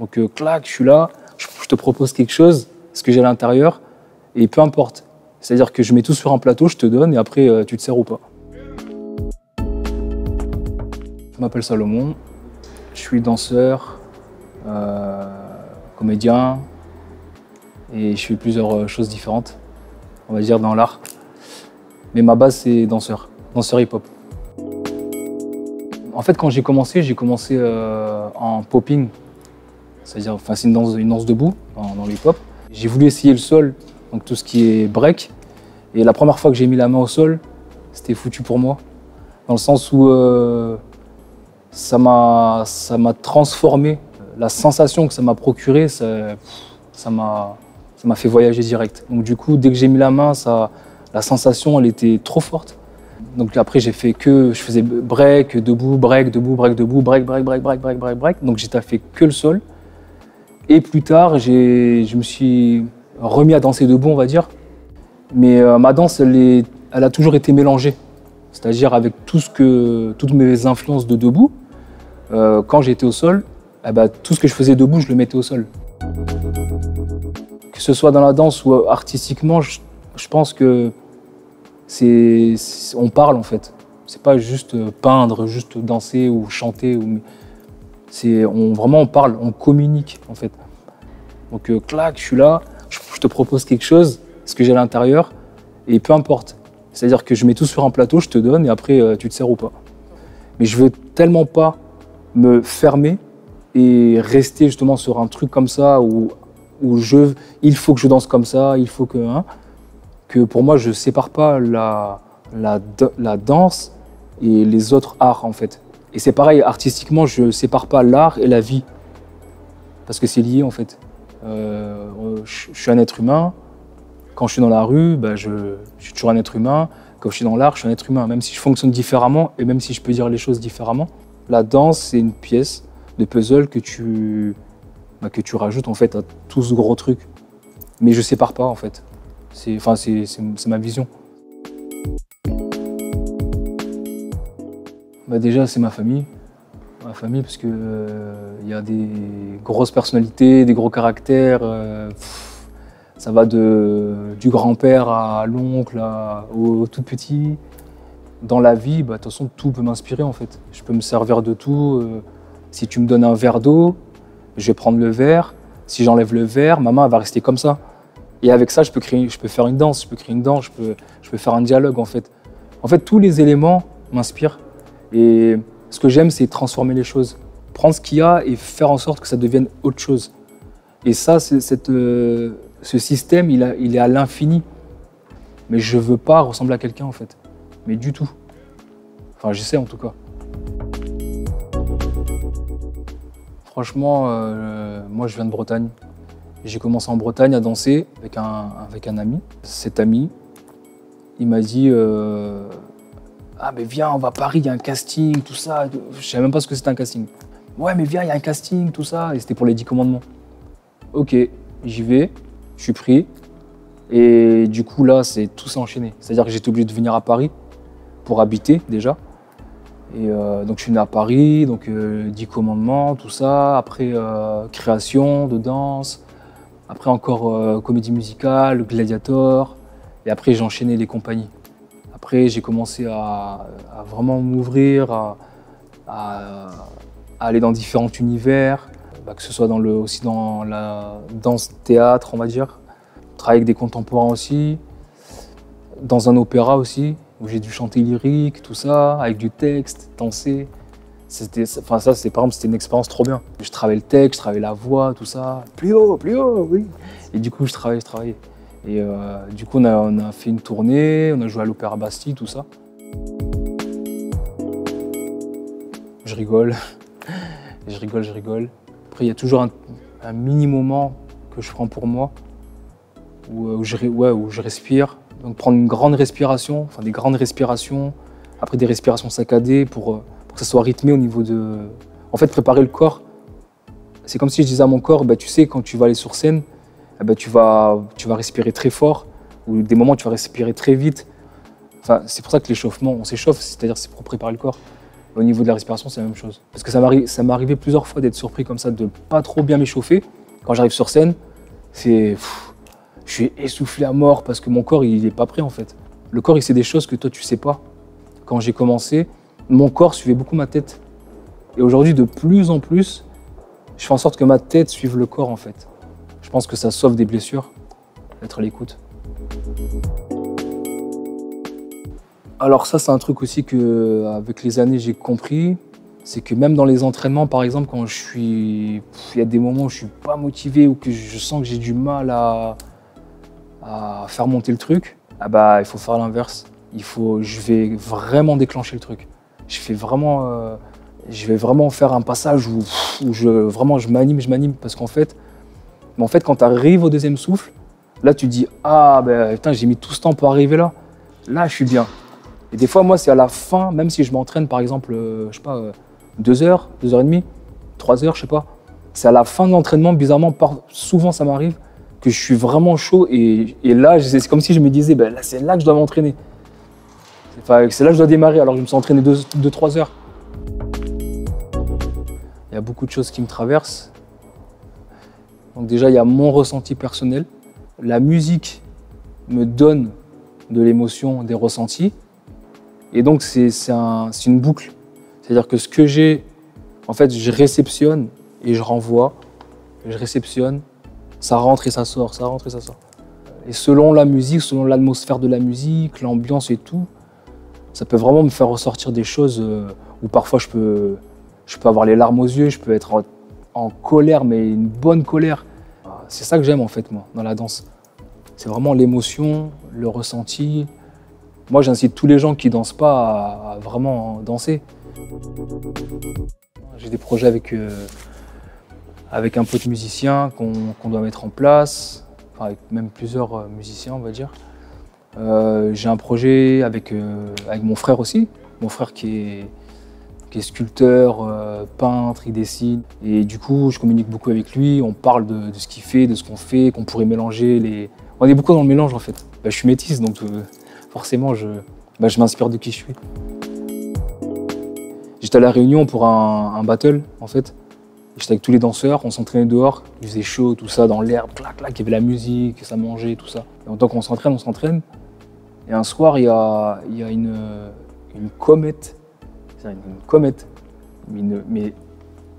Donc clac, je suis là, je te propose quelque chose, ce que j'ai à l'intérieur, et peu importe. C'est-à-dire que je mets tout sur un plateau, je te donne, et après tu te sers ou pas. Je m'appelle Salomon, je suis danseur, comédien, et je fais plusieurs choses différentes, on va dire, dans l'art. Mais ma base, c'est danseur hip-hop. En fait, quand j'ai commencé en popping, c'est-à-dire, enfin, c'est une danse debout dans le hip-hop. J'ai voulu essayer le sol, donc tout ce qui est break. Et la première fois que j'ai mis la main au sol, c'était foutu pour moi, dans le sens où ça m'a transformé. La sensation que ça m'a procuré, ça m'a fait voyager direct. Donc du coup, dès que j'ai mis la main, la sensation, elle était trop forte. Donc après, je faisais break, debout, break, debout, break, debout, break, break, break, break, break, break, break. Donc j'ai taffé que le sol. Et plus tard, je me suis remis à danser debout, on va dire. Mais ma danse, elle a toujours été mélangée. C'est-à-dire avec toutes mes influences de debout. Quand j'étais au sol, tout ce que je faisais debout, je le mettais au sol. Que ce soit dans la danse ou artistiquement, je pense que on parle en fait. C'est pas juste peindre, juste danser ou chanter. Vraiment on parle, on communique en fait. Donc clac, je suis là, je te propose quelque chose, ce que j'ai à l'intérieur, et peu importe. C'est-à-dire que je mets tout sur un plateau, je te donne, et après tu te sers ou pas. Mais je veux tellement pas me fermer et rester justement sur un truc comme ça où il faut que je danse comme ça, il faut que pour moi je sépare pas la danse et les autres arts en fait. Et c'est pareil, artistiquement je sépare pas l'art et la vie parce que c'est lié en fait. Je suis un être humain, quand je suis dans la rue, je suis toujours un être humain, quand je suis dans l'art, je suis un être humain, même si je fonctionne différemment et même si je peux dire les choses différemment. La danse, c'est une pièce de puzzle que tu rajoutes en fait à tout ce gros truc. Mais je sépare pas en fait. C'est ma vision. Déjà, c'est ma famille. Ma famille parce que y a des grosses personnalités, des gros caractères. Ça va du grand-père à l'oncle, au tout petit. Dans la vie, de toute façon, tout peut m'inspirer en fait. Je peux me servir de tout. Si tu me donnes un verre d'eau, je vais prendre le verre. Si j'enlève le verre, ma main elle va rester comme ça. Et avec ça, je peux faire une danse, je peux créer une danse, je peux faire un dialogue en fait. En fait, tous les éléments m'inspirent. Et ce que j'aime, c'est transformer les choses. Prendre ce qu'il y a et faire en sorte que ça devienne autre chose. Et ça, ce système, il est à l'infini. Mais je veux pas ressembler à quelqu'un en fait. Mais du tout. Enfin, j'essaie en tout cas. Franchement, moi je viens de Bretagne. J'ai commencé en Bretagne à danser avec un ami. Cet ami, il m'a dit ah mais viens, on va à Paris, il y a un casting, tout ça. Je savais même pas ce que c'était un casting. Ouais mais viens, il y a un casting, tout ça. Et c'était pour les 10 commandements. Ok, j'y vais, je suis pris. Et du coup là, tout s'est enchaîné. C'est-à-dire que j'étais obligé de venir à Paris pour habiter déjà. Et donc je suis né à Paris, donc 10 commandements, tout ça. Après création de danse. Après encore comédie musicale, Gladiator. Et après j'ai enchaîné les compagnies. Après j'ai commencé à vraiment m'ouvrir, à aller dans différents univers. Que ce soit aussi dans la danse-théâtre, on va dire. Travailler avec des contemporains aussi. Dans un opéra aussi, où j'ai dû chanter lyrique, tout ça, avec du texte, danser. Par exemple, c'était une expérience trop bien. Je travaillais le texte, je travaillais la voix, tout ça. Plus haut, oui. Et du coup, je travaillais. Et du coup, on a fait une tournée, on a joué à l'Opéra Bastille, tout ça. Je rigole, je rigole. Après, il y a toujours un mini moment que je prends pour moi, où je respire. Donc prendre une grande respiration, des grandes respirations, après des respirations saccadées pour que ça soit rythmé au niveau de... En fait, préparer le corps. C'est comme si je disais à mon corps, tu sais, quand tu vas aller sur scène, tu vas respirer très fort, ou des moments tu vas respirer très vite. C'est pour ça que l'échauffement, on s'échauffe, c'est-à-dire c'est pour préparer le corps. Au niveau de la respiration, c'est la même chose. Parce que ça m'est arrivé plusieurs fois d'être surpris comme ça, de pas trop bien m'échauffer. Quand j'arrive sur scène, je suis essoufflé à mort parce que mon corps, il est pas prêt en fait. Le corps, il sait des choses que toi, tu sais pas. Quand j'ai commencé, mon corps suivait beaucoup ma tête. Et aujourd'hui, de plus en plus, je fais en sorte que ma tête suive le corps en fait. Je pense que ça sauve des blessures, d'être à l'écoute. Alors ça, c'est un truc aussi que, avec les années, j'ai compris. C'est que même dans les entraînements, par exemple, quand il y a des moments où je suis pas motivé ou que je sens que j'ai du mal à faire monter le truc, ah bah, il faut faire l'inverse. Je vais vraiment déclencher le truc. Je vais vraiment faire un passage où je m'anime parce qu'en fait, quand tu arrives au deuxième souffle, là tu te dis ah ben putain, j'ai mis tout ce temps pour arriver là. Là, je suis bien. Et des fois, moi, c'est à la fin, même si je m'entraîne par exemple, je sais pas, 2 heures, 2 heures et demie, 3 heures, je sais pas. C'est à la fin de l'entraînement, bizarrement, souvent ça m'arrive, que je suis vraiment chaud et là, c'est comme si je me disais, ben, là, c'est là que je dois m'entraîner. Enfin, c'est là que je dois démarrer, alors que je me suis entraîné 2-3 heures. Il y a beaucoup de choses qui me traversent. Donc déjà, il y a mon ressenti personnel. La musique me donne de l'émotion, des ressentis. Et donc, c'est une boucle. C'est-à-dire que ce que j'ai, en fait, je réceptionne et je renvoie. Je réceptionne, ça rentre et ça sort, ça rentre et ça sort. Et selon la musique, selon l'atmosphère de la musique, l'ambiance et tout, ça peut vraiment me faire ressortir des choses où parfois je peux avoir les larmes aux yeux, je peux être en colère, mais une bonne colère. C'est ça que j'aime en fait, moi, dans la danse. C'est vraiment l'émotion, le ressenti. Moi, j'incite tous les gens qui ne dansent pas à vraiment danser. J'ai des projets avec un pote musicien qu'on doit mettre en place, enfin, avec même plusieurs musiciens, on va dire. J'ai un projet avec mon frère aussi, mon frère qui est sculpteur, peintre, il dessine. Et du coup, je communique beaucoup avec lui, on parle de ce qu'il fait, de ce qu'on fait, qu'on pourrait mélanger. On est beaucoup dans le mélange en fait. Je suis métisse, donc forcément, je m'inspire de qui je suis. J'étais à La Réunion pour un battle, en fait. J'étais avec tous les danseurs, on s'entraînait dehors, il faisait chaud, tout ça, dans l'herbe, clac, clac, il y avait la musique, ça mangeait, tout ça. Et en tant qu'on s'entraîne, on s'entraîne. Et un soir, il y a une comète, mais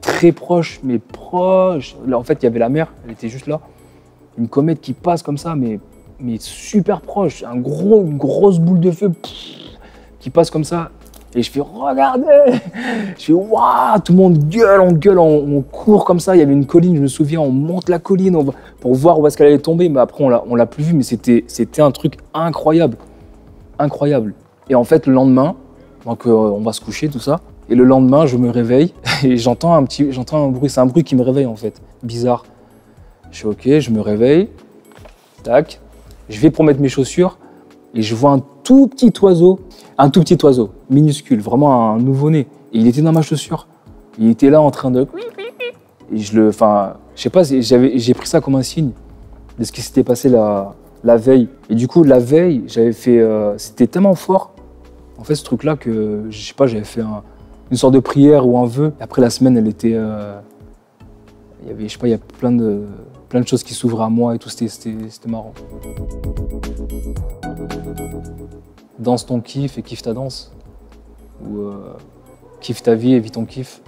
très proche, mais proche. Là, en fait, il y avait la mer, elle était juste là. Une comète qui passe comme ça, mais super proche, une grosse boule de feu qui passe comme ça. Et je fais regardez, je fais waouh, tout le monde gueule, on court comme ça. Il y avait une colline, je me souviens, on monte la colline pour voir où est-ce qu'elle allait tomber, mais après on l'a plus vu, mais c'était un truc incroyable, incroyable. Et en fait le lendemain, donc on va se coucher tout ça, et le lendemain je me réveille et j'entends un bruit, c'est un bruit qui me réveille en fait, bizarre. Je fais ok, je me réveille, tac, je vais pour mettre mes chaussures et je vois un tout petit oiseau, minuscule, vraiment un nouveau-né. Et il était dans ma chaussure. Il était là en train de... Et je sais pas, j'ai pris ça comme un signe de ce qui s'était passé la veille. Et du coup, la veille, j'avais fait... c'était tellement fort, en fait, ce truc-là, que, je sais pas, j'avais fait une sorte de prière ou un vœu. Et après, la semaine, elle était... il y avait, je sais pas, il y a plein de choses qui s'ouvraient à moi et tout, c'était marrant. Danse ton kiff et kiffe ta danse. Ou kiffe ta vie et vis ton kiff.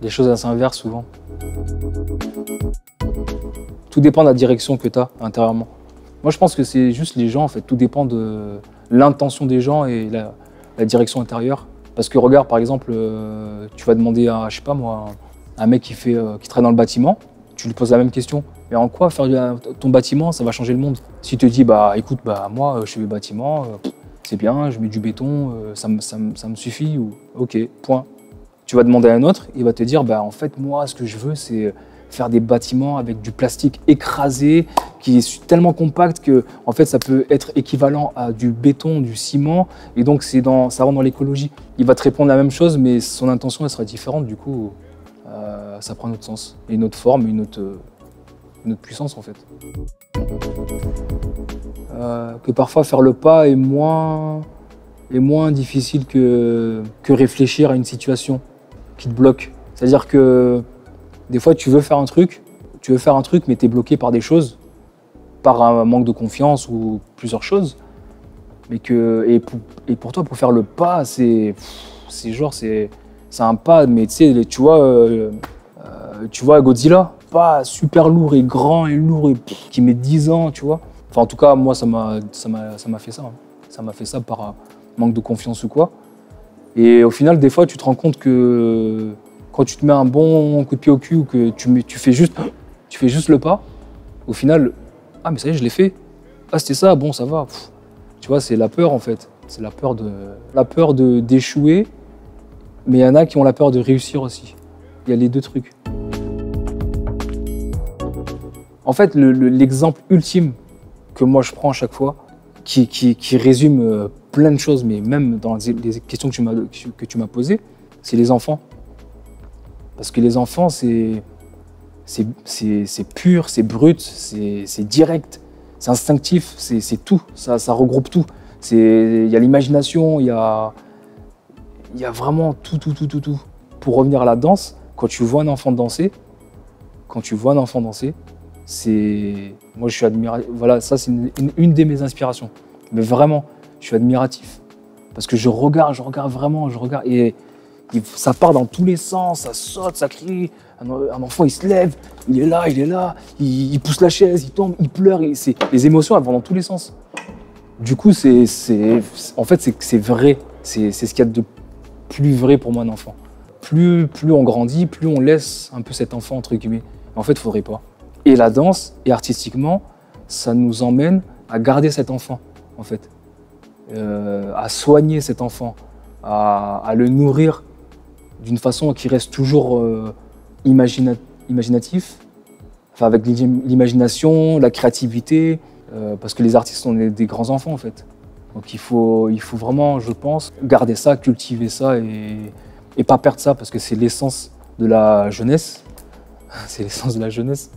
Des choses à s'inverse souvent. Tout dépend de la direction que tu as intérieurement. Moi, je pense que c'est juste les gens, en fait. Tout dépend de l'intention des gens et la direction intérieure. Parce que regarde, par exemple, tu vas demander à, je sais pas moi, un mec qui travaille dans le bâtiment, tu lui poses la même question. Mais en quoi faire ton bâtiment, ça va changer le monde? S'il te dit, bah écoute, bah moi je fais le bâtiment, c'est bien, je mets du béton, ça me suffit, ou ok, point. Tu vas demander à un autre, il va te dire, bah en fait moi ce que je veux c'est faire des bâtiments avec du plastique écrasé, qui est tellement compact que en fait ça peut être équivalent à du béton, du ciment, et donc ça rentre dans l'écologie. Il va te répondre la même chose, mais son intention elle sera différente, du coup ça prend un autre sens, et une autre forme, une autre puissance en fait. Que parfois faire le pas est moins est moins difficile que réfléchir à une situation qui te bloque. C'est-à-dire que des fois, tu veux faire un truc, mais tu es bloqué par des choses, par un manque de confiance ou plusieurs choses. Et pour toi, pour faire le pas, c'est un pas, mais tu sais, tu vois Godzilla, pas super lourd et grand et lourd et qui met 10 ans, tu vois. Enfin, en tout cas, moi, ça m'a fait ça. Hein. Ça m'a fait ça par manque de confiance ou quoi. Et au final, des fois, tu te rends compte que quand tu te mets un bon coup de pied au cul ou que tu fais juste le pas, au final, ah, mais ça y est, je l'ai fait. Ah, c'était ça, bon, ça va. Pff. Tu vois, c'est la peur, en fait. C'est la peur d'échouer, mais il y en a qui ont la peur de réussir aussi. Il y a les deux trucs. En fait, l'exemple ultime que moi je prends à chaque fois, qui résume plein de choses, mais même dans les questions que tu m'as posées, c'est les enfants. Parce que les enfants, c'est pur, c'est brut, c'est direct, c'est instinctif, c'est tout, ça regroupe tout. Il y a l'imagination, il y a vraiment tout. Pour revenir à la danse, quand tu vois un enfant danser, moi je suis admiratif. Voilà, ça c'est une de mes inspirations. Mais vraiment, je suis admiratif. Parce que je regarde vraiment, et ça part dans tous les sens, ça saute, ça crie. Un enfant, il se lève, il est là, il pousse la chaise, il tombe, il pleure. Les émotions, elles vont dans tous les sens. Du coup, en fait, c'est vrai. C'est ce qu'il y a de plus vrai pour moi, un enfant. Plus on grandit, plus on laisse un peu cet enfant, entre guillemets. En fait, il ne faudrait pas. Et la danse, et artistiquement, ça nous emmène à garder cet enfant, en fait. À soigner cet enfant, à le nourrir d'une façon qui reste toujours imaginatif, enfin, avec l'imagination, la créativité, parce que les artistes sont des grands enfants, en fait. Donc il faut vraiment, je pense, garder ça, cultiver ça et pas perdre ça, parce que c'est l'essence de la jeunesse. C'est l'essence de la jeunesse.